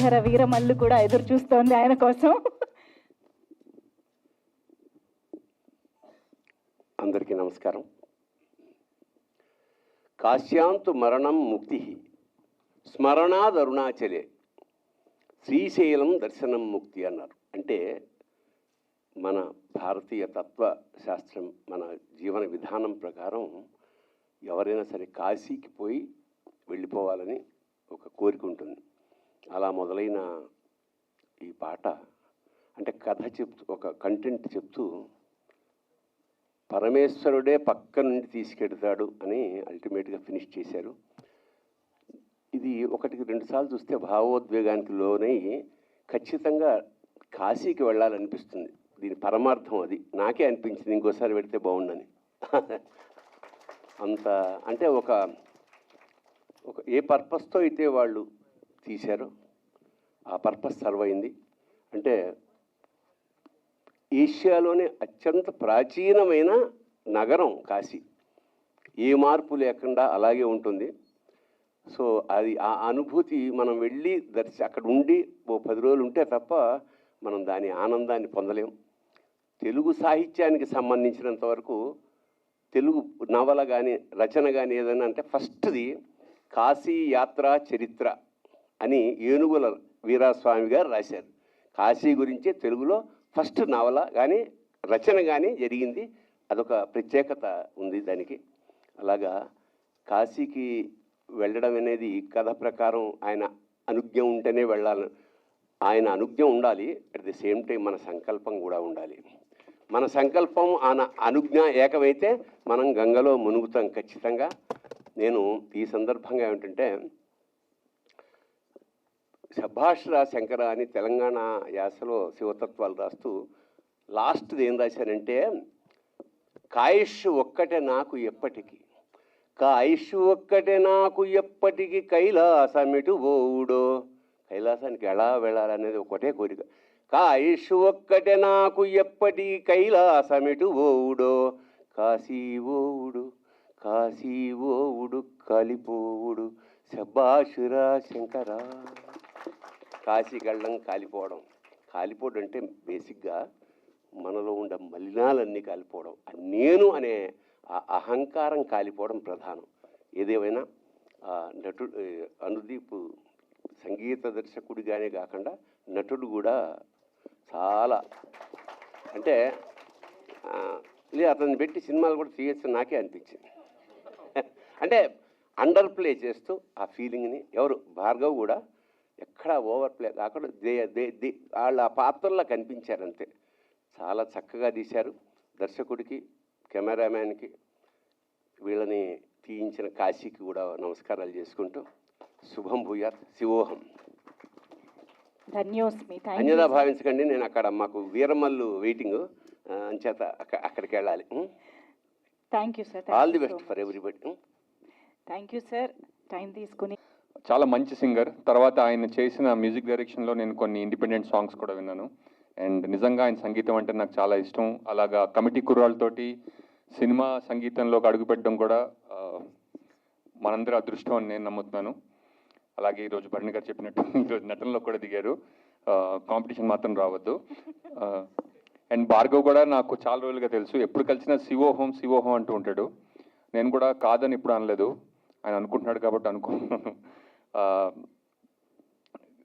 హరిహర వీరమల్లు కూడా ఎదురు చూస్తోంది ఆయన కోసం. అందరికీ నమస్కారం. కాశ్యాంతు మరణం ముక్తి స్మరణాద్ అరుణాచలే శ్రీశైలం దర్శనం ముక్తి అన్నారు. అంటే మన భారతీయ తత్వశాస్త్రం, మన జీవన విధానం ప్రకారం ఎవరైనా సరే కాశీకి పోయి వెళ్ళిపోవాలని ఒక కోరిక ఉంటుంది. అలా మొదలైన ఈ పాట అంటే కథ చెప్తూ, ఒక కంటెంట్ చెప్తూ పరమేశ్వరుడే పక్క నుండి తీసుకెడతాడు అని అల్టిమేట్గా ఫినిష్ చేశారు. ఇది ఒకటికి రెండు సార్లు చూస్తే భావోద్వేగానికి లోనై ఖచ్చితంగా కాశీకి వెళ్ళాలనిపిస్తుంది. దీని పరమార్థం అది నాకే అనిపించింది, ఇంకోసారి పెడితే బాగుండని. అంత అంటే ఒక ఏ పర్పస్తో అయితే వాళ్ళు తీశారో ఆ పర్పస్ సర్వ్ అయింది. అంటే ఏషియాలోనే అత్యంత ప్రాచీనమైన నగరం కాశీ, ఏ మార్పు లేకుండా అలాగే ఉంటుంది. సో అది ఆ అనుభూతి మనం వెళ్ళి అక్కడ ఉండి ఓ 10 రోజులు ఉంటే తప్ప మనం దాని ఆనందాన్ని పొందలేం. తెలుగు సాహిత్యానికి సంబంధించినంత వరకు తెలుగు నవల కానీ రచన కానీ ఏదైనా అంటే ఫస్ట్ది కాశీ యాత్ర చరిత్ర అని ఏనుగుల వీరాస్వామి గారు రాశారు. కాశీ గురించే తెలుగులో ఫస్ట్ నవల కానీ రచన కానీ జరిగింది. అదొక ప్రత్యేకత ఉంది దానికి. అలాగా కాశీకి వెళ్ళడం అనేది కథ ప్రకారం ఆయన అనుజ్ఞ ఉంటేనే వెళ్ళాలి. ఆయన అనుజ్ఞ ఉండాలి, అట్ ది సేమ్ టైం మన సంకల్పం కూడా ఉండాలి. మన సంకల్పం ఆయన అనుజ్ఞ ఏకమైతే మనం గంగలో మునుగుతాం ఖచ్చితంగా. నేను ఈ సందర్భంగా ఏమిటంటే శభాష్రా శంకర అని తెలంగాణ యాసలో శివతత్వాలు రాస్తూ లాస్ట్ది ఏం రాశానంటే, కాయుష్ ఒక్కటే నాకు ఎప్పటికీ, కాయుష్ ఒక్కటే నాకు ఎప్పటికీ, కైలాసమిటు ఓవుడో. కైలాసానికి ఎలా వెళ్ళాలనేది ఒకటే కోరిక. కాయుష్ ఒక్కటే నాకు ఎప్పటికీ, కైలాసమిటు ఓవుడో. కాశీ ఓవుడు కాశీ ఓవుడు కాలిపోవుడు శభాషురా శంకరా. కాశీకి వెళ్ళడం కాలిపోవడం. కాలిపోవడం అంటే బేసిక్గా మనలో ఉండే మలినాలన్నీ కాలిపోవడం, నేను అనే ఆ అహంకారం కాలిపోవడం ప్రధానం. ఏదేమైనా నటుడు అనుదీప్ సంగీత దర్శకుడిగానే కాకుండా నటుడు కూడా చాలా అంటే అతన్ని పెట్టి సినిమాలు కూడా తీయచ్చు నాకే అనిపించింది. అంటే అండర్ ప్లే చేస్తూ ఆ ఫీలింగ్ని ఎవరు భార్గవ్ కూడా ఎక్కడా ఓవర్ ప్లే కాకుండా వాళ్ళ ఆ పాత్రల్లో కనిపించారంతే. చాలా చక్కగా తీశారు. దర్శకుడికి, కెమెరామ్యాన్కి, వీళ్ళని తీయించిన కాశీకి కూడా నమస్కారాలు చేసుకుంటూ శుభం భూయాత్. శివోహం. ధన్యోస్మి. అన్యదా భావించకండి, నేను అక్కడ మాకు వీరమల్లు వెయిటింగ్ అంచేత అక్కడికి వెళ్ళాలి. Thank you sir. All the best for everybody. Thank you sir, time తీసుకుని. చాలా మంచి సింగర్. తర్వాత ఆయన చేసిన మ్యూజిక్ డైరెక్షన్లో నేను కొన్ని ఇండిపెండెంట్ సాంగ్స్ కూడా విన్నాను. అండ్ నిజంగా ఆయన సంగీతం అంటే నాకు చాలా ఇష్టం. అలాగా కమిటీ కుర్రాళ్ళతోటి సినిమా సంగీతంలోకి అడుగుపెట్టడం కూడా మనందరి అదృష్టం అని నేను నమ్ముతున్నాను. అలాగే ఈరోజు భరణి గారు చెప్పినట్టు ఈరోజు నటనలో కూడా దిగారు. కాంపిటీషన్ మాత్రం రావద్దు. అండ్ భార్గవ్ కూడా నాకు చాలా రోజులుగా తెలుసు. ఎప్పుడు కలిసినా శివోహం శివోహం అంటూ ఉంటాడు. నేను కూడా కాదని ఇప్పుడు అనలేదు, ఆయన అనుకుంటున్నాడు కాబట్టి అనుకుంటున్నాను.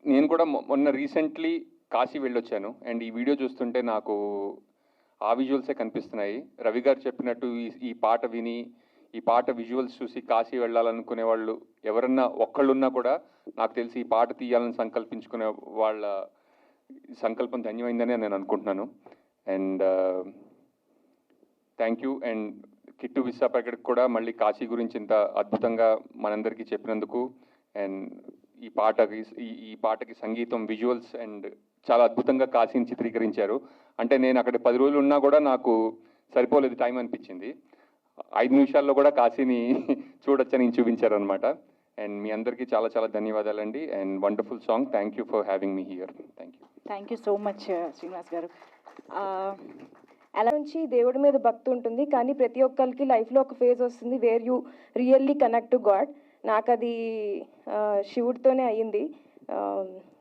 నేను కూడా మొన్న రీసెంట్లీ కాశీ వెళ్ళొచ్చాను. అండ్ ఈ వీడియో చూస్తుంటే నాకు ఆ విజువల్సే కనిపిస్తున్నాయి. రవి గారు చెప్పినట్టు ఈ పాట విని, ఈ పాట విజువల్స్ చూసి కాశీ వెళ్ళాలనుకునే వాళ్ళు ఎవరన్నా ఒక్కళ్ళున్నా కూడా నాకు తెలిసి ఈ పాట తీయాలని సంకల్పించుకునే వాళ్ళ సంకల్పం ధన్యమైందని నేను అనుకుంటున్నాను. And thank you. And Kittu విశాఖపట్నకి కూడా మళ్ళీ కాశీ గురించి ఇంత అద్భుతంగా మనందరికీ చెప్పినందుకు. అండ్ ఈ పాటకి సంగీతం, విజువల్స్ అండ్ చాలా అద్భుతంగా కాశీని చిత్రీకరించారు. అంటే నేను అక్కడ 10 రోజులు ఉన్నా కూడా నాకు సరిపోలేదు టైం అనిపించింది. 5 నిమిషాల్లో కూడా కాశీని చూడొచ్చని చూపించారనమాట. అండ్ మీ అందరికీ చాలా చాలా ధన్యవాదాలండి. And wonderful song. Thank you for having me here. Thank you so much Srinivas గారు. అలా నుంచి దేవుడి మీద భక్తి ఉంటుంది, కానీ ప్రతి ఒక్కరికి లైఫ్లో ఒక ఫేజ్ వస్తుంది where you really connect to God. నాకు అది శివుడితోనే అయ్యింది.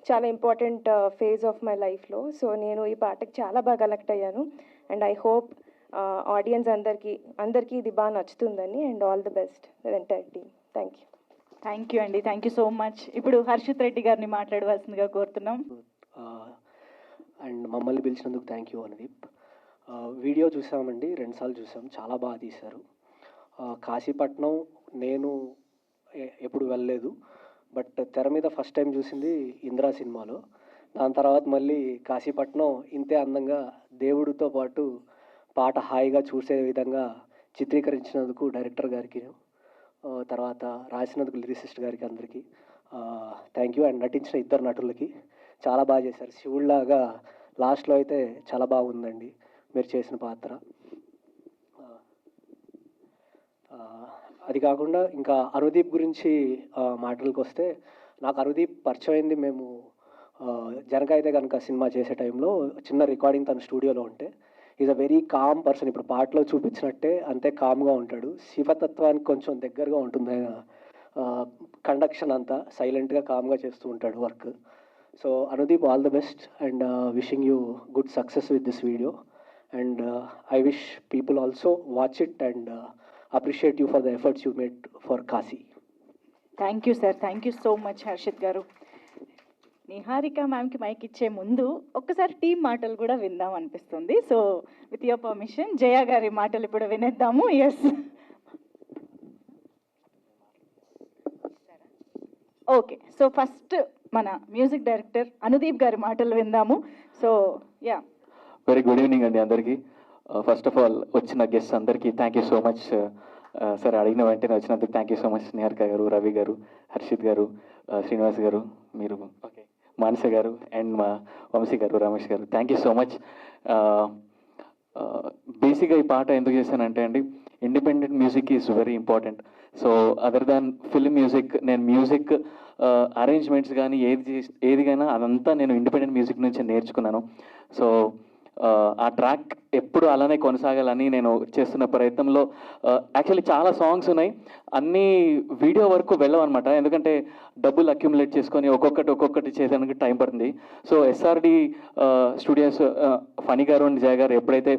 చాలా ఇంపార్టెంట్ ఫేజ్ ఆఫ్ మై లైఫ్లో. సో నేను ఈ పాటకి చాలా బాగా కనెక్ట్ అయ్యాను అండ్ ఐ హోప్ ఆడియన్స్ అందరికీ ఇది బాగా నచ్చుతుందని. And all the best entire team. Thank you. Thank you అండి, థ్యాంక్ యూ సో మచ్. ఇప్పుడు హర్షిత్ రెడ్డి గారిని మాట్లాడవలసిందిగా కోరుతున్నాం. అండ్ మమ్మల్ని పిలిచినందుకు థ్యాంక్ యూ అనుదీప్. వీడియో చూసామండి, 2 సార్లు చూసాం, చాలా బాగా తీశారు. కాశీపట్నం నేను ఎప్పుడు వెళ్ళలేదు, బట్ తెర మీద ఫస్ట్ టైం చూసింది ఇంద్రా సినిమాలో. దాని తర్వాత మళ్ళీ కాశీపట్నం ఇంతే అందంగా దేవుడితో పాటు పాట హాయిగా చూసే విధంగా చిత్రీకరించినందుకు డైరెక్టర్ గారికి, తర్వాత రాసినందుకు లిరిసిస్ట్ గారికి అందరికీ థ్యాంక్ యూ. అండ్ నటించిన 2 నటులకి చాలా బాగా చేశారు. శివుళ్లాగా లాస్ట్లో అయితే చాలా బాగుందండి మీరు చేసిన పాత్ర. అది కాకుండా ఇంకా అనుదీప్ గురించి మాటలకు వస్తే, నాకు అనుదీప్ పరిచయం అయింది మేము జనకైతే కనుక సినిమా చేసే టైంలో చిన్న రికార్డింగ్ తన స్టూడియోలో ఉంటే. Is a very calm person. ఇప్పుడు పాటలో చూపించినట్టే అంతే కామ్గా ఉంటాడు. శివతత్వానికి కొంచెం దగ్గరగా ఉంటుంది ఆయన కండక్షన్ అంతా. సైలెంట్గా కామ్గా చేస్తూ ఉంటాడు work. So Anudeep, all the best and wishing you good success with this video. And I wish people also watch it and appreciate you for the efforts you made for Kashi. Thank you sir, thank you so much Harshith గారు. నిహారిక మ్యామ్కి mic ఇచ్చే ముందు ఒక్కసారి team మాటలు కూడా విందాం అనిపిస్తుంది. So with your permission Jaya గారి మాటలు ఇప్పుడు వినేద్దాము. Yes, okay. సో ఫస్ట్ మన మ్యూజిక్ డైరెక్టర్ అనుదీప్ గారి మాటలు విందాము. So ya, very good evening అండి అందరికీ. ఫస్ట్ ఆఫ్ ఆల్ వచ్చిన గెస్ట్ అందరికీ thank you so much. Sir అడిగిన వెంటనే వచ్చినందుకు thank you so much. Niharika garu, Ravi గారు, హర్షిత్ గారు, శ్రీనివాస్ గారు, మీరు, ఓకే, మానస గారు అండ్ మా వంశీ గారు, రమేష్ గారు, థ్యాంక్ యూ సో మచ్. బేసిక్గా ఈ పాట ఎందుకు చేశానంటే అండి, independent music is very important. So other than film music, నేను మ్యూజిక్ అరేంజ్మెంట్స్ కానీ ఏదిగైనా అదంతా నేను ఇండిపెండెంట్ మ్యూజిక్ నుంచి నేర్చుకున్నాను. సో ఆ ట్రాక్ ఎప్పుడు అలానే కొనసాగాలని నేను చేస్తున్న ప్రయత్నంలో యాక్చువల్లీ చాలా సాంగ్స్ ఉన్నాయి, అన్నీ వీడియో వరకు వెళ్ళవన్నమాట. ఎందుకంటే డబ్బులు అక్యుములేట్ చేసుకొని ఒక్కొక్కటి చేసేందుకు టైం పడుతుంది. సో ఎస్ఆర్డి స్టూడియోస్ ఫనీ గారు అండ్ జయ గారు ఎప్పుడైతే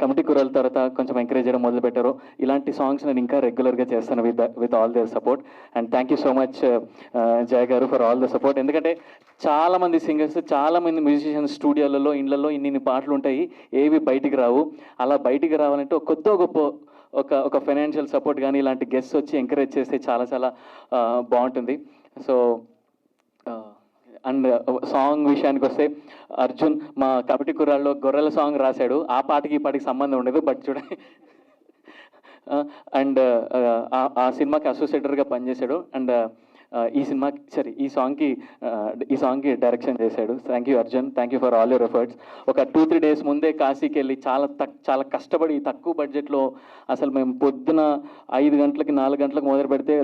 కమిటీ కుర్రాల తర్వాత కొంచెం ఎంకరేజ్ చేయడం మొదలు పెట్టారో, ఇలాంటి సాంగ్స్ నేను ఇంకా రెగ్యులర్గా చేస్తాను with all their support. And thank you so much Jaya garu for all the support. ఎందుకంటే చాలామంది సింగర్స్, చాలామంది మ్యూజిషియన్స్ స్టూడియోలలో, ఇళ్లలో ఇన్ని పాటలు ఉంటాయి, ఏవి బయటికి రావు. అలా బయటికి రావాలంటే గొప్ప ఒక ఫైనాన్షియల్ సపోర్ట్ కానీ ఇలాంటి గెస్ట్స్ వచ్చి ఎంకరేజ్ చేస్తే చాలా బాగుంటుంది. సో అండ్ సాంగ్ విషయానికి వస్తే, అర్జున్ మా కమిటీ కుర్రాల్లో గొర్రెల సాంగ్ రాశాడు. ఆ పాటకి ఈ పాటకి సంబంధం ఉండదు, బట్ చూడండి. అండ్ ఆ సినిమాకి అసోసియేటర్గా పనిచేశాడు. అండ్ ఈ సాంగ్కి డైరెక్షన్ చేశాడు. Thank you Arjun, thank you for all your efforts. ఒక 2-3 డేస్ ముందే కాశీకి వెళ్ళి చాలా కష్టపడి తక్కువ బడ్జెట్లో, అసలు మేము పొద్దున 5 గంటలకి 4 గంటలకు మొదలు పెడితే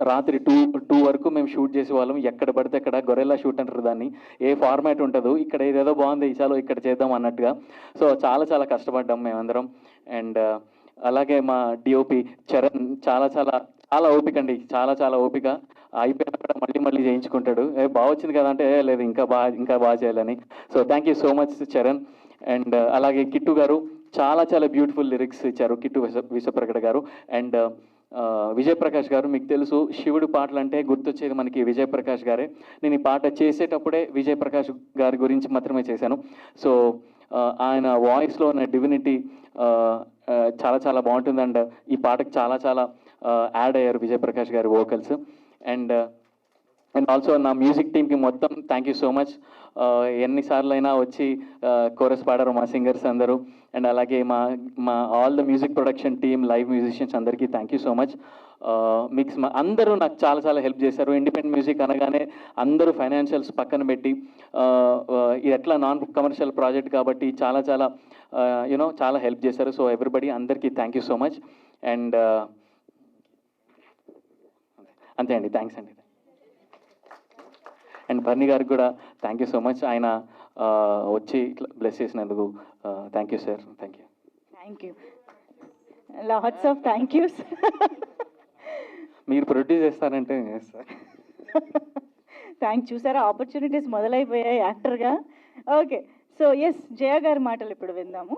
రాత్రి 2 వరకు మేము షూట్ చేసేవాళ్ళం. ఎక్కడ పడితే అక్కడ గొరెల్లా షూట్ అంటారు దాన్ని, ఏ ఫార్మాట్ ఉంటుందో, ఇక్కడ ఏదేదో బాగుంది ఈసారి ఇక్కడ చేద్దాం అన్నట్టుగా. సో చాలా కష్టపడ్డాం మేమందరం. అండ్ అలాగే మా డిఓపి చరణ్ చాలా ఓపిక అండి, చాలా ఓపిక. అయిపోయినా మళ్ళీ చేయించుకుంటాడు. బాగా వచ్చింది కదా అంటే, లేదు ఇంకా బాగా చేయాలని. So thank you so much Charan. And అలాగే కిట్టు గారు చాలా బ్యూటిఫుల్ లిరిక్స్ ఇచ్చారు, కిట్టు విశ్వప్రకట గారు. అండ్ విజయప్రకాష్ గారు, మీకు తెలుసు శివుడు పాటలు అంటే గుర్తొచ్చేది మనకి విజయప్రకాష్ గారే. నేను ఈ పాట చేసేటప్పుడే విజయప్రకాష్ గారి గురించి మాత్రమే చేశాను. సో ఆయన వాయిస్లో ఉన్న డివినిటీ చాలా బాగుంటుంది. అండ్ ఈ పాటకు చాలా యాడ్ అయ్యారు విజయప్రకాష్ గారి వోకల్స్. అండ్ ఆల్సో నా మ్యూజిక్ టీమ్కి మొత్తం థ్యాంక్ యూ సో మచ్. ఎన్నిసార్లు అయినా వచ్చి కోరస్ పాడారు మా సింగర్స్ అందరూ. అండ్ అలాగే మా all the music production team, live musicians అందరికీ థ్యాంక్ యూ సో మచ్. అందరూ నాకు చాలా హెల్ప్ చేశారు. ఇండిపెండెంట్ మ్యూజిక్ అనగానే అందరూ ఫైనాన్షియల్స్ పక్కన పెట్టి, ఇది ఎట్లా నాన్ కమర్షియల్ ప్రాజెక్ట్ కాబట్టి చాలా హెల్ప్ చేశారు. సో ఎవ్రీబడి, అందరికీ thank you so much. And అంతే అండి, థ్యాంక్స్ అండి. అండ్ బర్నీ గారికి కూడా థ్యాంక్ యూ సో మచ్, ఆయన వచ్చి ఇట్లా బ్లెస్ చేసినందుకు thank you sir. Thank you, lots of thank use. మీరు ప్రొడ్యూస్ చేస్తారంటే సార్. చూసారా, ఆపర్చునిటీస్ మొదలైపోయాయి యాక్టర్గా. ఓకే, సో ఎస్, జయ గారి మాటలు ఇప్పుడు విందాము.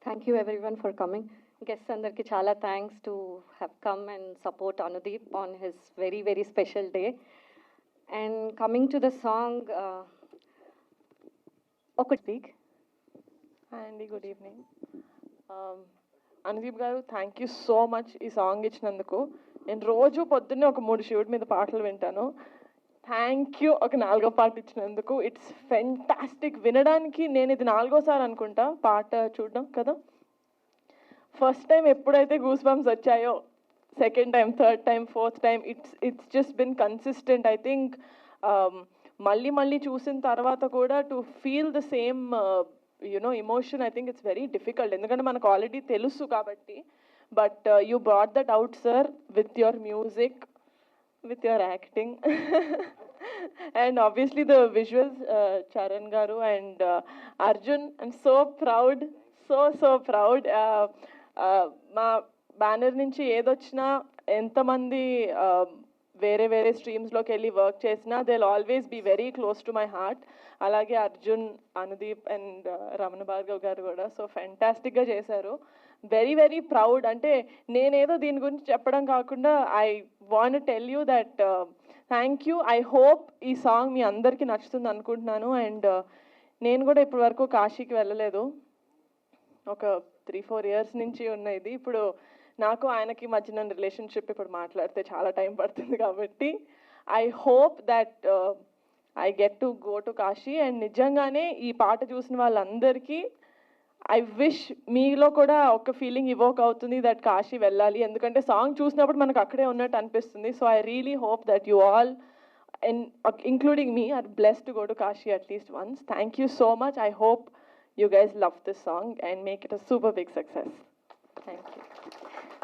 Thank you everyone for coming. Guests అందరికి చాలా thanks to have come and support Anudeep on his very very special day. And coming to the song, ఒక స్పీక్. హాయ్ అండి, గుడ్ ఈవినింగ్. అనుదీప్ గారు, థ్యాంక్ యూ సో మచ్ ఈ song ఇచ్చినందుకు. నేను రోజు పొద్దున్నే ఒక 3 శివుడి మీద పాటలు వింటాను. థ్యాంక్ యూ ఒక 4వ పాట ఇచ్చినందుకు. It's fantastic. వినడానికి నేను ఇది 4వసారి అనుకుంటా పాట చూడడం కదా. ఫస్ట్ టైం ఎప్పుడైతే గూస్ బంప్స్ వచ్చాయో, second time, third time, fourth time, it's just been consistent. I think మళ్ళీ చూసిన తర్వాత కూడా to feel the same emotion, I think it's very difficult. ఎందుకంటే మనకు ఆల్రెడీ తెలుసు కాబట్టి. But you brought that out sir with your music, with your acting and obviously the visuals, Charan garu and Arjun. I'm so proud, so proud. మా banner నుంచి ఏదొచ్చినా, ఎంతమంది వేరే స్ట్రీమ్స్లోకి వెళ్ళి వర్క్ చేసినా, they will always be very close to my heart. అలాగే Arjun, Anudeep and Ramana Bhargav గారు కూడా సో ఫెంటాస్టిక్గా చేశారు. Very very proud. అంటే నేనేదో దీని గురించి చెప్పడం కాకుండా, I want tell you that thank you. I hope ఈ సాంగ్ మీ అందరికీ నచ్చుతుంది అనుకుంటున్నాను. అండ్ నేను కూడా ఇప్పటి వరకు కాశీకి వెళ్ళలేదు. ఒక 3-4 ఇయర్స్ నుంచి ఉన్న ఇది. ఇప్పుడు నాకు ఆయనకి మధ్యన రిలేషన్షిప్ ఇప్పుడు మాట్లాడితే చాలా టైం పడుతుంది కాబట్టి I hope that I get to go to Kashi. And నిజంగానే ఈ పాట చూసిన వాళ్ళందరికీ ఐ విష్ మీలో కూడా ఒక ఫీలింగ్ ఇవోక్ అవుతుంది దట్ కాశీ వెళ్ళాలి. ఎందుకంటే సాంగ్ చూసినప్పుడు మనకు అక్కడే ఉన్నట్టు అనిపిస్తుంది. So I really hope that you all, including me, are blessed to go to Kashi at least once. Thank you so much. I hope you guys love this song and make it a super big success. Thank you.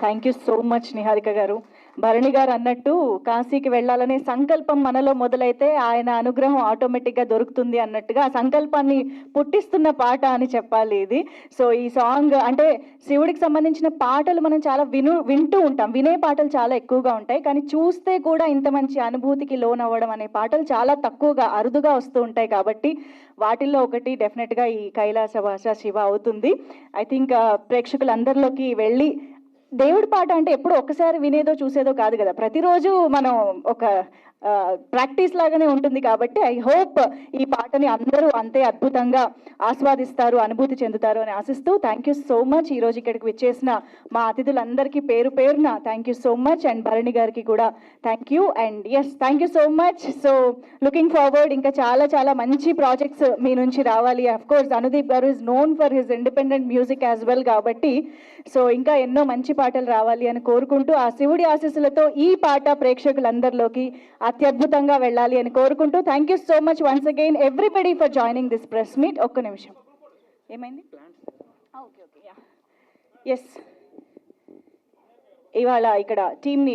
Thank you so much Niharika గారు. భరణి గారు అన్నట్టు కాశీకి వెళ్ళాలనే సంకల్పం మనలో మొదలైతే ఆయన అనుగ్రహం ఆటోమేటిక్గా దొరుకుతుంది అన్నట్టుగా ఆ సంకల్పాన్ని పుట్టిస్తున్న పాట అని చెప్పాలి ఇది. సో ఈ సాంగ్ అంటే శివుడికి సంబంధించిన పాటలు మనం చాలా వింటూ ఉంటాం, వినే పాటలు చాలా ఎక్కువగా ఉంటాయి. కానీ చూస్తే కూడా ఇంత మంచి అనుభూతికి లోన్ అవ్వడం అనే పాటలు చాలా తక్కువగా, అరుదుగా వస్తూ ఉంటాయి. కాబట్టి వాటిల్లో ఒకటి డెఫినెట్గా ఈ కైలాస భాష శివ అవుతుంది. ఐ థింక్ ప్రేక్షకులందరిలోకి వెళ్ళి, దేవుడి పాట అంటే ఎప్పుడు ఒక్కసారి వినేదో చూసేదో కాదు కదా, ప్రతిరోజు మనం ఒక ప్రాక్టీస్ లాగానే ఉంటుంది. కాబట్టి ఐ హోప్ ఈ పాటని అందరూ అంతే అద్భుతంగా ఆస్వాదిస్తారు, అనుభూతి చెందుతారు అని ఆశిస్తూ థ్యాంక్ యూ సో మచ్. ఈరోజు ఇక్కడికి విచ్చేసిన మా అతిథులందరికీ పేరు పేరున thank you so much. And Bharani గారికి కూడా thank you. And yes, thank you so much. So looking forward, ఇంకా చాలా మంచి ప్రాజెక్ట్స్ మీ నుంచి రావాలి. అఫ్ కోర్స్ అనుదీప్ గారు is known for his independent music as well. కాబట్టి సో ఇంకా ఎన్నో మంచి పాటలు రావాలి అని కోరుకుంటూ, ఆ శివుడి ఆశీస్సులతో ఈ పాట ప్రేక్షకులందరిలోకి అత్యద్భుతంగా వెళ్ళాలి అని కోరుకుంటూ thank you so much once again everybody for joining this press meet. ఒక్క నిమిషం, ఏమైంది? ఓకే, ఎస్, ఇవాళ ఇక్కడ టీమ్ని